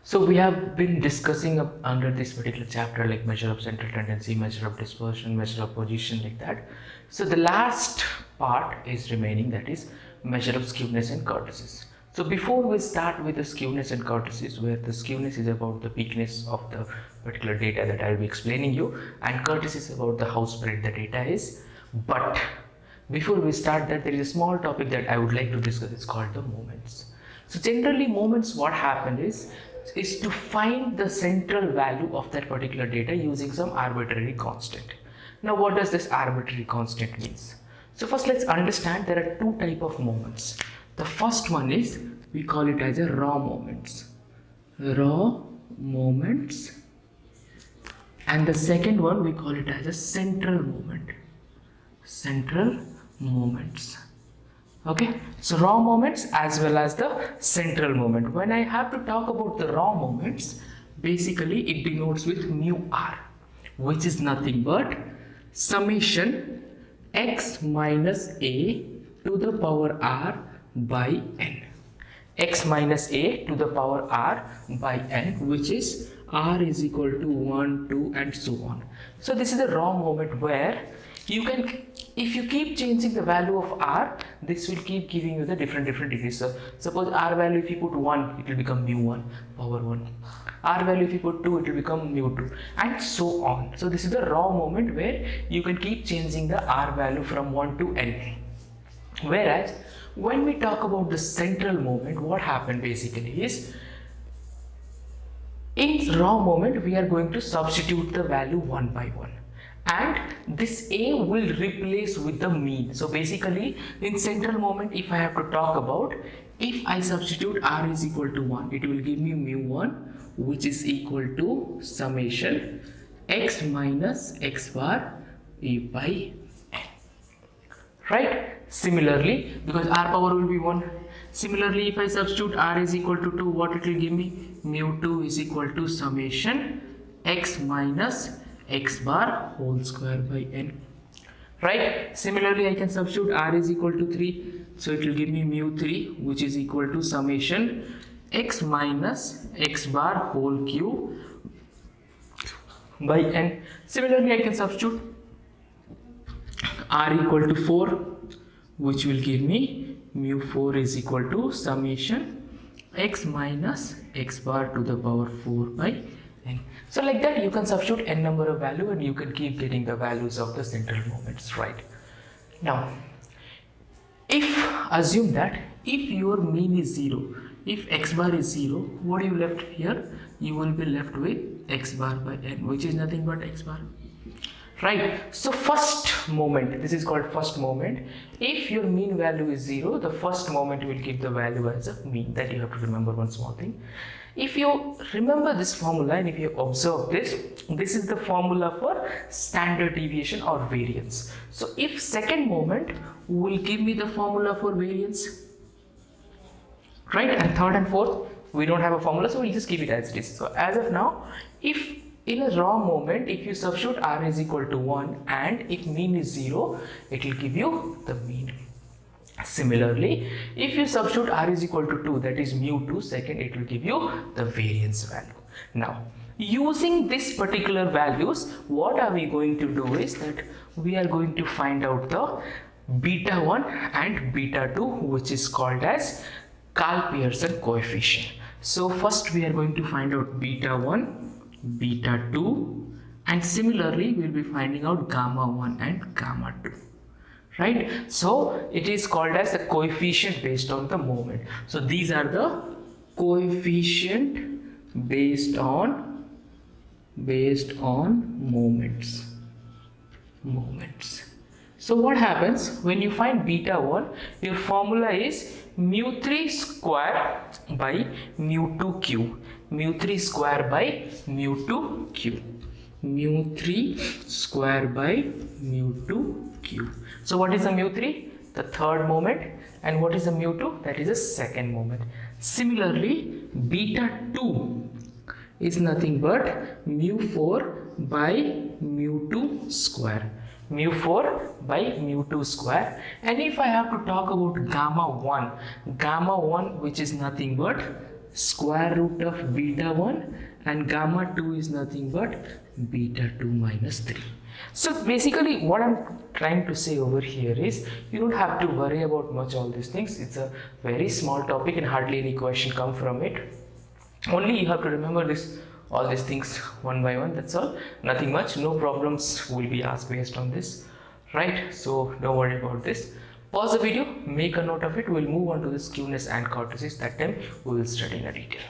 So we have been discussing under this particular chapter like measure of central tendency, measure of dispersion, measure of position, like that. So the last part is remaining, that is measure of skewness and kurtosis. So before we start with the skewness and kurtosis, where the skewness is about the weakness of the particular data that I will be explaining you, and kurtosis is about the how spread the data is. But before we start that, there is a small topic that I would like to discuss. It's called the moments. So generally moments, what happen is to find the central value of that particular data using some arbitrary constant. Now what does this arbitrary constant means? So first let's understand there are two type of moments. The first one is, we call it as a raw moments. Raw moments. And the second one we call it as a central moment. Central moments. Okay, so raw moments as well as the central moment. When I have to talk about the raw moments, basically it denotes with mu r, which is nothing but summation x minus a to the power r by n. X minus a to the power r by n, which is r is equal to 1, 2 and so on. So this is the raw moment where you can, if you keep changing the value of r, this will keep giving you the different degrees. So suppose r value, if you put 1, it will become mu 1 power 1. R value, if you put 2, it will become mu 2 and so on. So this is the raw moment where you can keep changing the r value from 1 to n. Whereas when we talk about the central moment, what happened basically is, in raw moment we are going to substitute the value one by one, and this a will replace with the mean. So basically in central moment, if I have to talk about, if I substitute r is equal to 1, it will give me mu 1, which is equal to summation x minus x bar a by n, right? Similarly, because r power will be 1, similarly if I substitute r is equal to 2, what it will give me? Mu 2 is equal to summation x minus x bar whole square by n, right? Similarly I can substitute r is equal to 3, so it will give me mu 3, which is equal to summation x minus x bar whole cube by n. Similarly I can substitute r equal to 4, which will give me mu 4 is equal to summation x minus x bar to the power 4 by n. So like that you can substitute n number of value and you can keep getting the values of the central moments, right? Now if assume that if your mean is 0, if x bar is 0, what you left here? You will be left with x bar by n, which is nothing but x bar, right? So first moment, this is called first moment. If your mean value is 0, the first moment will give the value as a mean. That you have to remember one small thing. If you remember this formula and if you observe this, this is the formula for standard deviation or variance. So if second moment will give me the formula for variance, right? And third and fourth, we don't have a formula, so we'll just keep it as it is. So as of now, if in a raw moment, if you substitute r is equal to 1 and if mean is 0, it will give you the mean. Similarly, if you substitute r is equal to 2, that is mu 2 second, it will give you the variance value. Now, using this particular values, what are we going to do is that we are going to find out the beta 1 and beta 2, which is called as Karl-Pearson coefficient. So first we are going to find out beta 1, beta 2, and similarly we will be finding out gamma 1 and gamma 2, right? So it is called as the coefficient based on the moment. So these are the coefficient based on moments. So what happens when you find beta 1, your formula is mu 3 square by mu 2 cube, mu 3 square by mu 2 cube, mu 3 square by mu 2 cube. So what is the mu 3? The third moment. And what is the mu 2? That is the second moment. Similarly, beta 2 is nothing but mu 4 by mu 2 square. Mu 4 by mu 2 square. And if I have to talk about gamma 1 which is nothing but square root of beta 1, and gamma 2 is nothing but beta 2 minus 3. So basically what I'm trying to say over here is you don't have to worry about much all these things. It's a very small topic and hardly any question come from it. Only you have to remember this, all these things one by one, that's all. Nothing much, no problems will be asked based on this, right? So don't worry about this. Pause the video, make a note of it. We'll move on to the skewness and kurtosis. That time we will study in a detail.